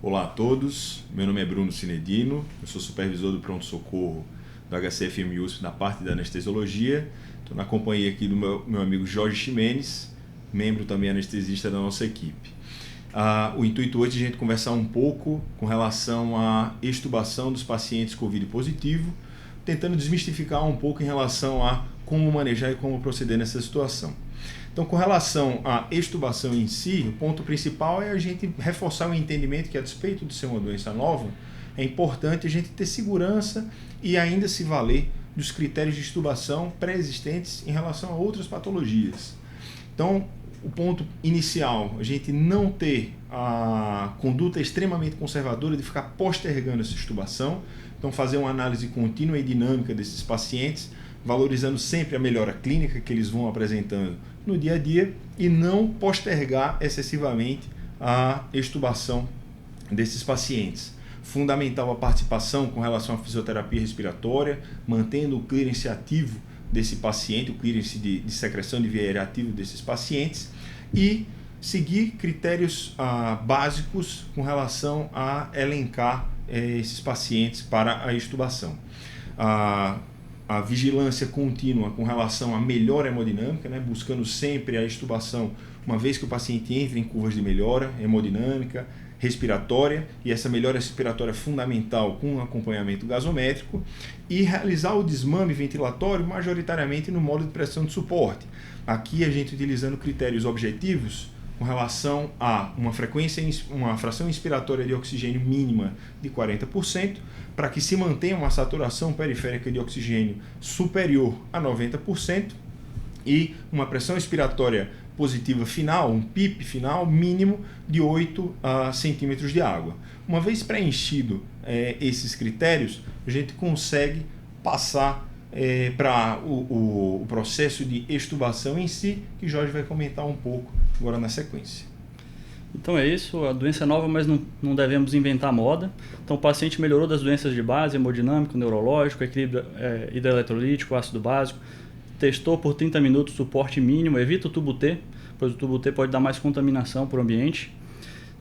Olá a todos, meu nome é Bruno Cinedino, eu sou supervisor do pronto-socorro do HCFM USP na parte da anestesiologia. Estou na companhia aqui do meu amigo Jorge Ximenes, membro também anestesista da nossa equipe. O intuito hoje é a gente conversar um pouco com relação à extubação dos pacientes COVID positivo, tentando desmistificar um pouco em relação a como manejar e como proceder nessa situação. Então, com relação à extubação em si, o ponto principal é a gente reforçar o entendimento que, a despeito de ser uma doença nova, é importante a gente ter segurança e ainda se valer dos critérios de extubação pré-existentes em relação a outras patologias. Então, o ponto inicial, a gente não ter a conduta extremamente conservadora de ficar postergando essa extubação, então fazer uma análise contínua e dinâmica desses pacientes, valorizando sempre a melhora clínica que eles vão apresentando no dia a dia e não postergar excessivamente a extubação desses pacientes. Fundamental a participação com relação à fisioterapia respiratória, mantendo o clearance ativo desse paciente, o clearance de secreção de via aérea ativo desses pacientes e seguir critérios básicos com relação a elencar esses pacientes para a extubação. A vigilância contínua com relação à melhora hemodinâmica, buscando sempre a extubação, uma vez que o paciente entra em curvas de melhora hemodinâmica, respiratória, e essa melhora respiratória é fundamental com um acompanhamento gasométrico, e realizar o desmame ventilatório majoritariamente no modo de pressão de suporte. Aqui a gente utilizando critérios objetivos com relação a uma fração inspiratória de oxigênio mínima de 40%, para que se mantenha uma saturação periférica de oxigênio superior a 90% e uma pressão expiratória positiva final, um PIP final mínimo de 8 centímetros de água. Uma vez preenchido esses critérios, a gente consegue passar para o processo de extubação em si, que Jorge vai comentar um pouco agora na sequência. Então é isso, a doença é nova, mas não devemos inventar moda. Então o paciente melhorou das doenças de base, hemodinâmico, neurológico, equilíbrio hidroeletrolítico, ácido básico, testou por 30 minutos suporte mínimo, evita o tubo T, pois o tubo T pode dar mais contaminação para o ambiente.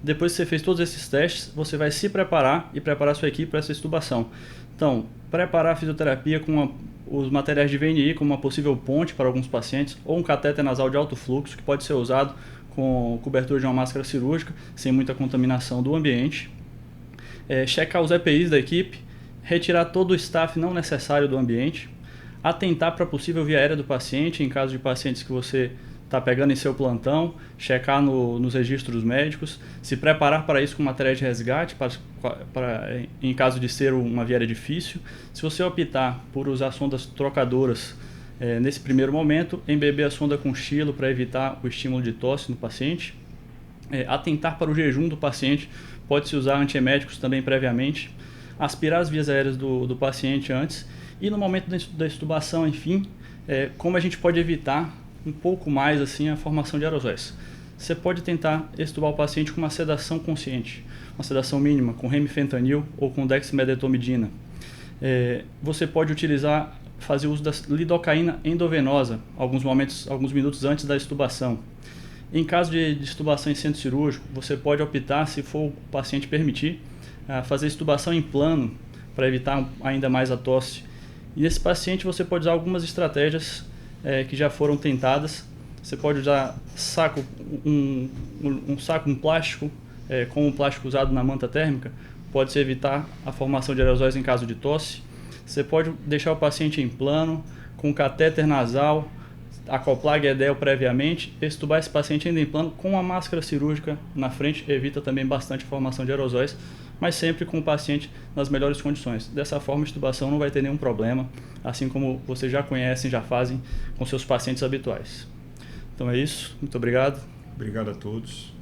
Depois que você fez todos esses testes, você vai se preparar e preparar sua equipe para essa extubação. Então, preparar a fisioterapia com os materiais de VNI como uma possível ponte para alguns pacientes, ou um catéter nasal de alto fluxo, que pode ser usado com cobertura de uma máscara cirúrgica, sem muita contaminação do ambiente. Checar os EPIs da equipe, retirar todo o staff não necessário do ambiente, atentar para a possível via aérea do paciente, em caso de pacientes que você está pegando em seu plantão, checar nos registros médicos, se preparar para isso com materiais de resgate, em caso de ser uma via aérea difícil. Se você optar por usar sondas trocadoras nesse primeiro momento, embeber a sonda com estilo para evitar o estímulo de tosse no paciente. Atentar para o jejum do paciente, pode-se usar antieméticos também previamente. Aspirar as vias aéreas do paciente antes. E no momento da extubação, enfim, como a gente pode evitar um pouco mais assim a formação de aerosóis. Você pode tentar extubar o paciente com uma sedação consciente, uma sedação mínima, com remifentanil ou com dexmedetomidina. Você pode fazer uso da lidocaína endovenosa alguns minutos antes da extubação. Em caso de extubação em centro cirúrgico, você pode optar, se for o paciente permitir, fazer extubação em plano para evitar ainda mais a tosse. E nesse paciente você pode usar algumas estratégias que já foram tentadas. Você pode usar um saco plástico, com o plástico usado na manta térmica, pode-se evitar a formação de aerosóis em caso de tosse. Você pode deixar o paciente em plano, com catéter nasal, acoplar guedel previamente, extubar esse paciente ainda em plano com a máscara cirúrgica na frente, evita também bastante a formação de aerosóis, mas sempre com o paciente nas melhores condições. Dessa forma, a extubação não vai ter nenhum problema, assim como vocês já conhecem, já fazem com seus pacientes habituais. Então é isso, muito obrigado. Obrigado a todos.